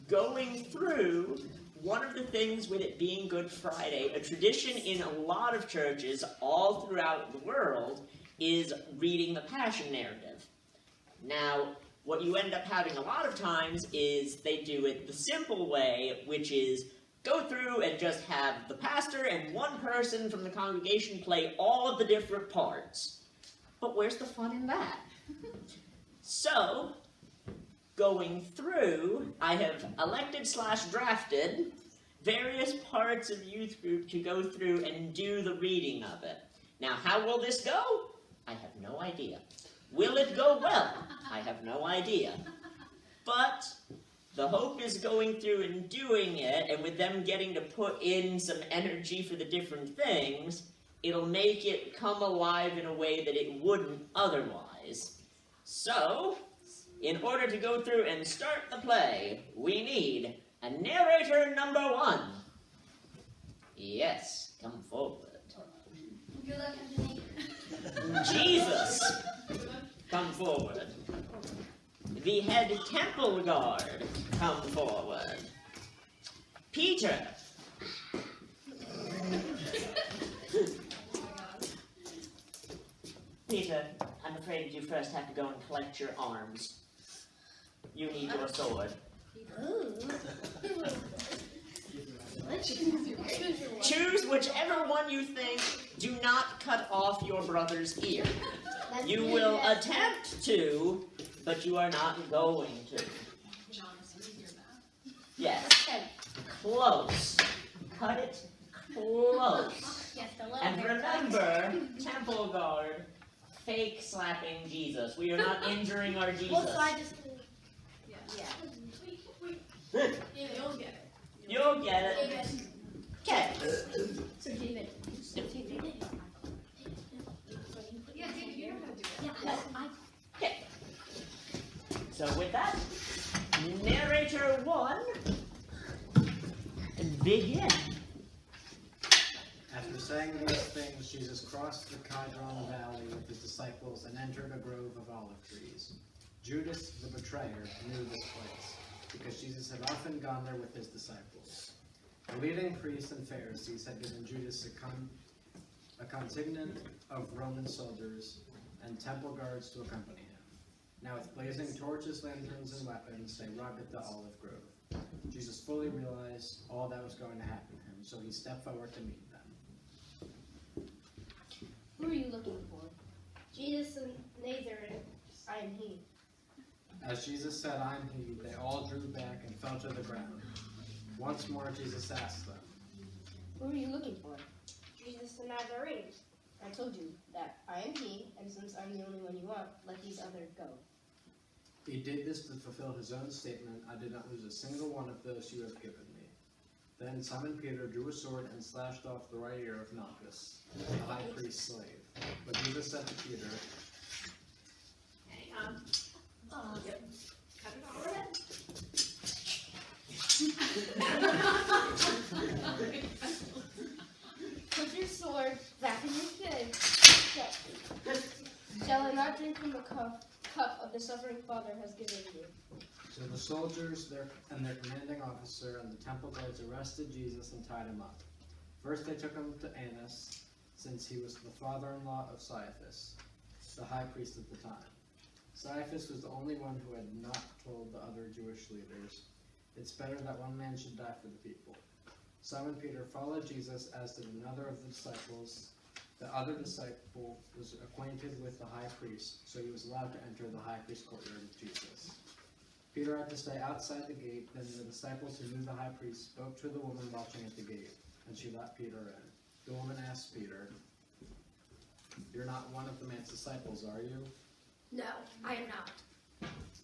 going through one of the things with it being Good Friday, a tradition in a lot of churches all throughout the world is reading the Passion narrative. Now, what you end up having a lot of times is they do it the simple way, which is go through and just have the pastor and one person from the congregation play all of the different parts. But where's the fun in that? So, going through, I have elected/drafted various parts of youth group to go through and do the reading of it. Now, how will this go? I have no idea. Will it go well? I have no idea. But the hope is going through and doing it, and with them getting to put in some energy for the different things, it'll make it come alive in a way that it wouldn't otherwise. So, in order to go through and start the play, we need a narrator number 1. Yes, come forward. Good luck, Anthony. Jesus, come forward. The head temple guard, come forward. Peter. Peter, I'm afraid you first have to go and collect your arms. You need your sword. Choose whichever one you think. Do not cut off your brother's ear. You will attempt to, but you are not going to. Yes. Close. Cut it close. And remember, temple guard, fake slapping Jesus. We are not injuring our Jesus. Yeah, you'll get it. You'll get it. Okay. So David. Yeah, David, you know how to do it. Yeah, Okay. So with that, narrator 1, begin. After saying these things, Jesus crossed the Kidron Valley with his disciples and entered a grove of olive trees. Judas, the betrayer, knew this place, because Jesus had often gone there with his disciples. The leading priests and Pharisees had given Judas a contingent of Roman soldiers and temple guards to accompany him. Now with blazing torches, lanterns, and weapons, they arrived at the olive grove. Jesus fully realized all that was going to happen to him, so he stepped forward to meet them. Who are you looking for? Jesus of Nazareth, I am he. As Jesus said, "I am he," they all drew back and fell to the ground. Once more Jesus asked them, Who are you looking for? Jesus the Nazarene. I told you that I am he, and since I'm the only one you want, let these others go. He did this to fulfill his own statement, "I did not lose a single one of those you have given me." Then Simon Peter drew a sword and slashed off the right ear of Malchus, the high priest's slave. But Jesus said to Peter, Hang on. Cut it off. Put your sword back in your sheath. Shall I not drink from the cup of the suffering Father has given you? So the soldiers and their commanding officer and the temple guards arrested Jesus and tied him up. First they took him to Annas, since he was the father-in-law of Caiaphas, the high priest at the time. Caiaphas was the only one who had not told the other Jewish leaders, "It's better that one man should die for the people." Simon Peter followed Jesus, as did another of the disciples. The other disciple was acquainted with the high priest, so he was allowed to enter the high priest's courtyard with Jesus. Peter had to stay outside the gate. Then the disciples who knew the high priest spoke to the woman watching at the gate, and she let Peter in. The woman asked Peter, "You're not one of the man's disciples, are you?" No, I am not.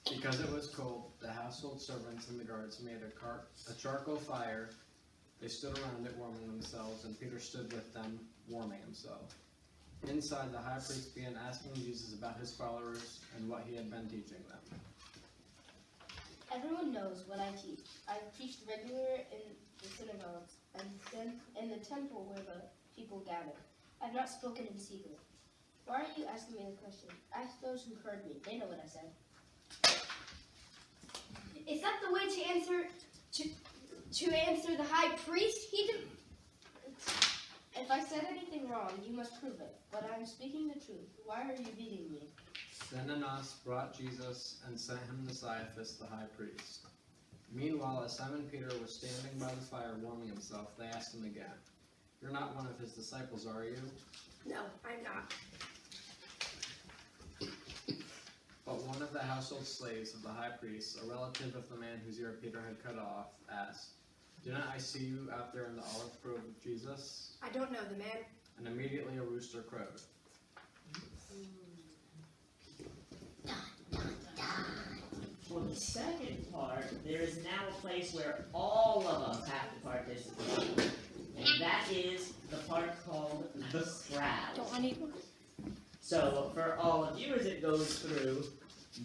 Because it was cold, the household servants and the guards made a charcoal fire. They stood around it warming themselves, and Peter stood with them, warming himself. Inside, the high priest began asking Jesus about his followers and what he had been teaching them. Everyone knows what I teach. I've preached regularly in the synagogues and in the temple where the people gather. I've not spoken in secret. Why are you asking me the question? Ask those who heard me. They know what I said. Is that the way to answer To answer the high priest, he did. If I said anything wrong, you must prove it. But I'm speaking the truth. Why are you beating me? Then Annas brought Jesus and sent him to Caiaphas the high priest. Meanwhile, as Simon Peter was standing by the fire warming himself, they asked him again, "You're not one of his disciples, are you?" No, I'm not. But one of the household slaves of the high priest, a relative of the man whose ear Peter had cut off, asked, "Do not I see you out there in the olive grove with Jesus?" I don't know the man. And immediately a rooster crowed. For the second part, there is now a place where all of us have to participate. And that is the part called the crowd. Don't I need one? So for all of you as it goes through,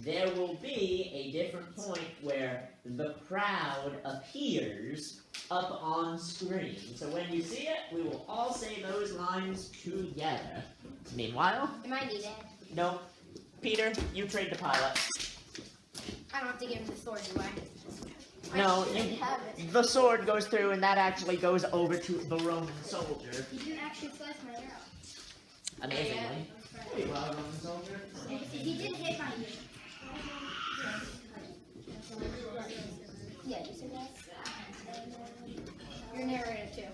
there will be a different point where the crowd appears up on screen. So when you see it, we will all say those lines together. Meanwhile, Am I needed? no, Peter, you trade the pilot. I don't have to give him the sword, do I? No, I should have it. the sword goes through and that actually goes over to the Roman soldier. He didn't actually slice my arrow. Amazingly. Hey, well, Roman soldier. He did hit my ear. Yeah, you said that? You're narrator too.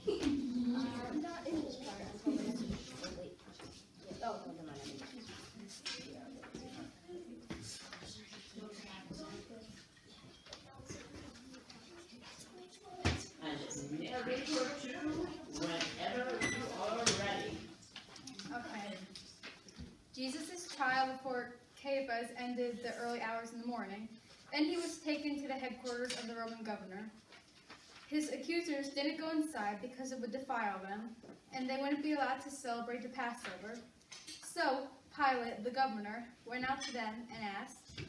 I'm not in this part. I'm probably not. Wait. Oh, no, never mind. And narrator 2, whenever you are ready. Okay. Jesus' trial before Caiaphas ended the early hours in the morning. Then he was taken to the headquarters of the Roman governor. His accusers didn't go inside because it would defile them, and they wouldn't be allowed to celebrate the Passover. So Pilate, the governor, went out to them and asked,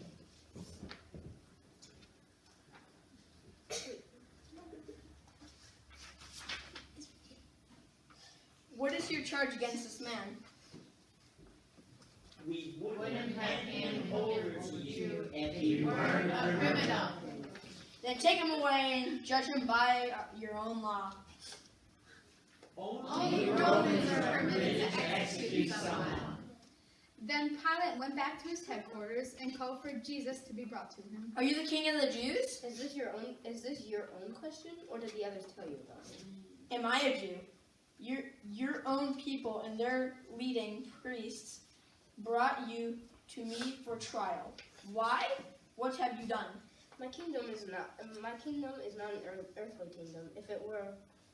What is your charge against this man? We wouldn't have handed over to you if he weren't a criminal. Then take him away and judge him by your own law. Only Romans are permitted to execute someone. Then Pilate went back to his headquarters and called for Jesus to be brought to him. Are you the king of the Jews? Is this your own question, or did the others tell you about it? Am I a Jew? Your own people and their leading priests brought you to me for trial. Why? What have you done? My kingdom is not an earthly kingdom. If it were,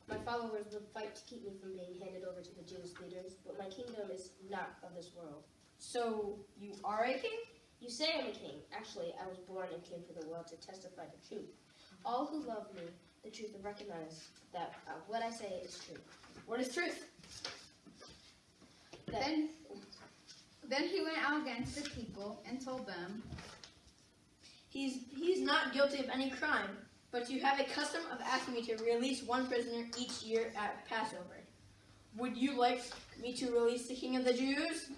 my followers would fight to keep me from being handed over to the Jewish leaders, but my kingdom is not of this world. So, you are a king? You say I'm a king. Actually, I was born and came to the world to testify the truth. All who love me, the truth, recognize that what I say is true. What is truth? Then he went out against the people and told them, He's not guilty of any crime, but you have a custom of asking me to release one prisoner each year at Passover. Would you like me to release the King of the Jews?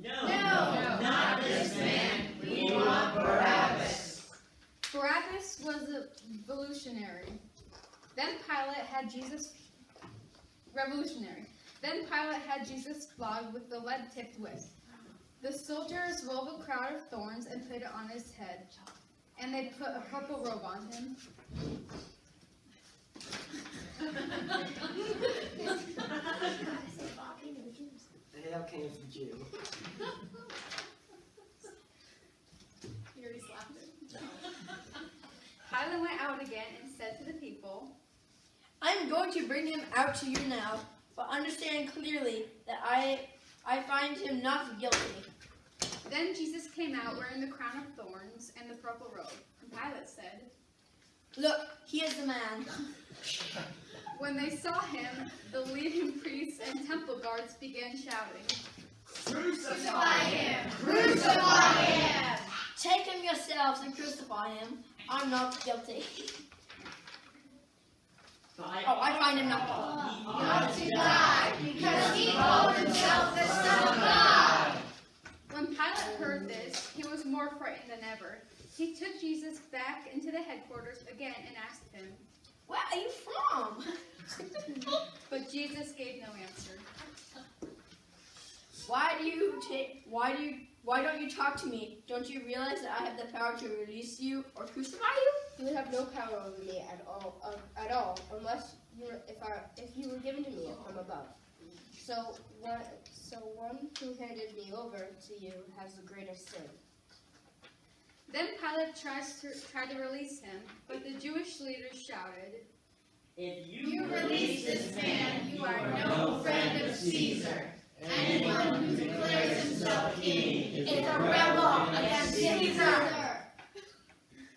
No, not this man. We want Barabbas. Barabbas was a revolutionary. Then Pilate had Jesus flogged with the lead-tipped whip. The soldiers wove a crown of thorns and put it on his head, and they put a purple robe on him. Hail, King of the Jew. You already slapped it. Pilate went out again and said to the people, I am going to bring him out to you now, but understand clearly that I find him not guilty. Then Jesus came out wearing the crown of thorns and the purple robe. And Pilate said, Look, he is the man. when they saw him, the leading priests and temple guards began shouting, Crucify him! Crucify him! Take him yourselves and crucify him. I'm not guilty. I find him not guilty. He ought to die because he called himself the Son of God. When Pilate heard this, he was more frightened than ever. He took Jesus back into the headquarters again and asked him, "Where are you from?" but Jesus gave no answer. Why don't you talk to me? Don't you realize that I have the power to release you or crucify you? You would have no power over me at all, unless if you were given to me from above. So one who handed me over to you has the greater sin. Then Pilate tried to release him, but the Jewish leaders shouted, If You release this man, you are no friend of Caesar. Anyone who declares himself king is a rebel against Caesar.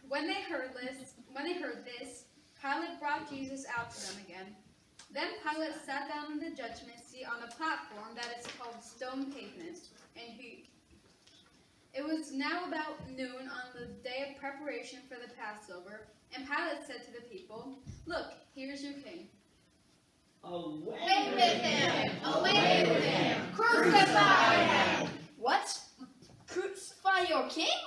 When they heard this, Pilate brought Jesus out to them again. Then Pilate sat down in the judgment seat on a platform that is called Stone Pavement, and it was now about noon on the day of preparation for the Passover, and Pilate said to the people, "Look, here's your king." Away with him! Away with him! Crucify him! What? Crucify your king?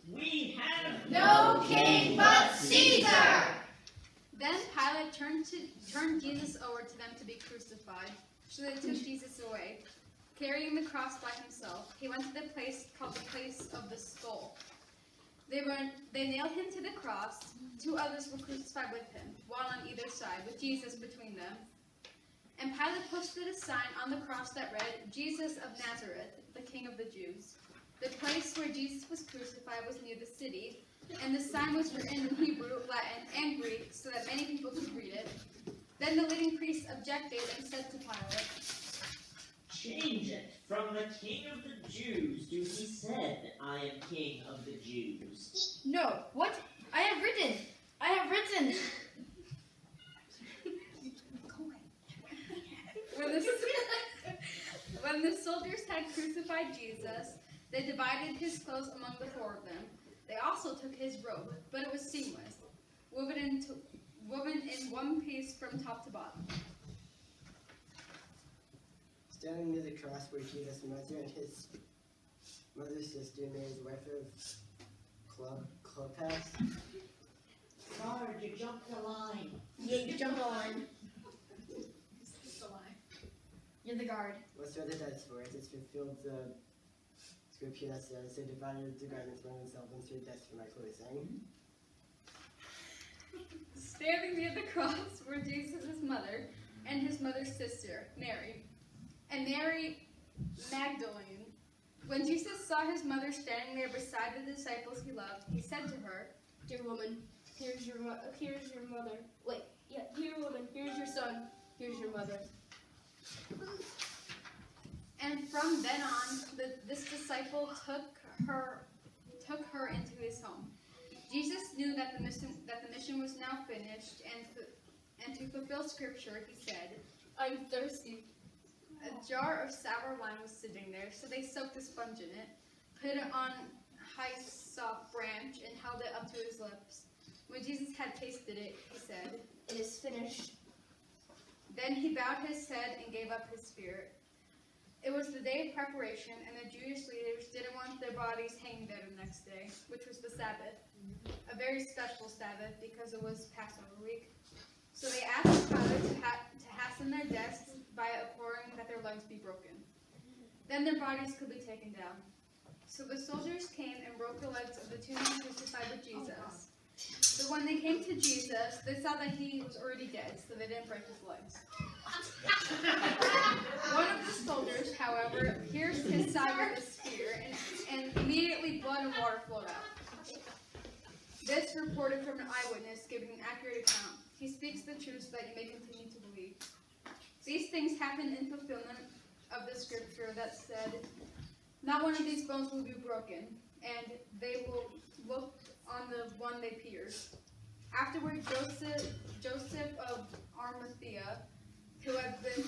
We have No king but Caesar! Then Pilate turned Jesus over to them to be crucified. So they took Jesus away, carrying the cross by himself. He went to the place called the place of the skull. They nailed him to the cross. 2 others were crucified with him, one on either side, with Jesus between them. And Pilate posted a sign on the cross that read, "Jesus of Nazareth, the King of the Jews." The place where Jesus was crucified was near the city, and the sign was written in Hebrew, Latin, and Greek so that many people could read it. Then the leading priests objected and said to Pilate, change it from the King of the Jews to he said, I am King of the Jews. No. What? I have written. When the soldiers had crucified Jesus, they divided his clothes among the 4 of them. They also took his robe, but it was seamless, woven in one piece from top to bottom. Standing near the cross were Jesus' mother and his mother's sister, Mary, the wife of Clopas. Guard, you jumped the line. Yeah, you jump the line. You're the guard. Was rather dice for it. It's fulfilled the scripture that says, they divided the garments among themselves and threw dice for my clothing. Standing near the cross were Jesus' mother and his mother's sister, Mary, and Mary Magdalene. When Jesus saw his mother standing there beside the disciples he loved, he said to her, Dear woman, here's your mother. Dear woman, here's your son. Here's your mother. and from then on, this disciple took her into his home. Jesus knew that the mission was now finished, and to fulfill Scripture, he said, I'm thirsty. A jar of sour wine was sitting there, so they soaked a sponge in it, put it on a hyssop branch, and held it up to his lips. When Jesus had tasted it, he said, It is finished. Then he bowed his head and gave up his spirit. It was the day of preparation, and the Jewish leaders didn't want their bodies hanging there the next day, which was the Sabbath, a very special Sabbath because it was Passover week. So they asked Pilate to hasten their deaths by imploring that their legs be broken. Then their bodies could be taken down. So the soldiers came and broke the legs of the 2 men crucified with Jesus. But when they came to Jesus, they saw that he was already dead, so they didn't break his legs. One of the soldiers, however, pierced his side with a spear, and immediately blood and water flowed out. This reported from an eyewitness giving an accurate account. He speaks the truth so that you may continue to believe. These things happened in fulfillment of the scripture that said, not one of these bones will be broken, and they will look on the one they pierced. Afterward, Joseph of Arimathea, who had been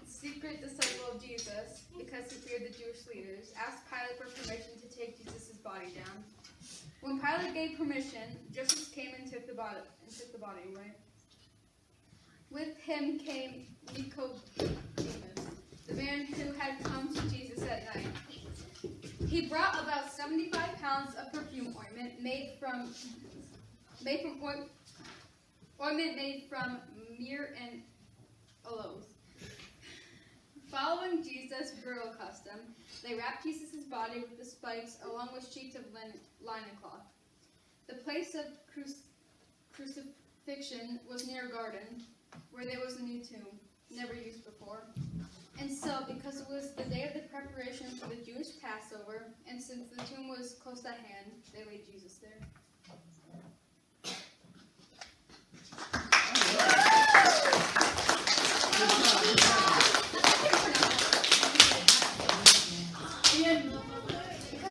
secret disciple of Jesus because he feared the Jewish leaders, asked Pilate for permission to take Jesus' body down. When Pilate gave permission, Joseph came and took the body away. With him came Nicodemus, the man who had come to Jesus at night. He brought about 75 pounds of perfume ointment made from myrrh and aloes. Following Jesus' burial custom, they wrapped Jesus' body with the spikes along with sheets of linen cloth. The place of crucifixion was near a garden, where there was a new tomb, never used before. And so, because it was the day of the preparation for the Jewish Passover, and since the tomb was close at hand, they laid Jesus there.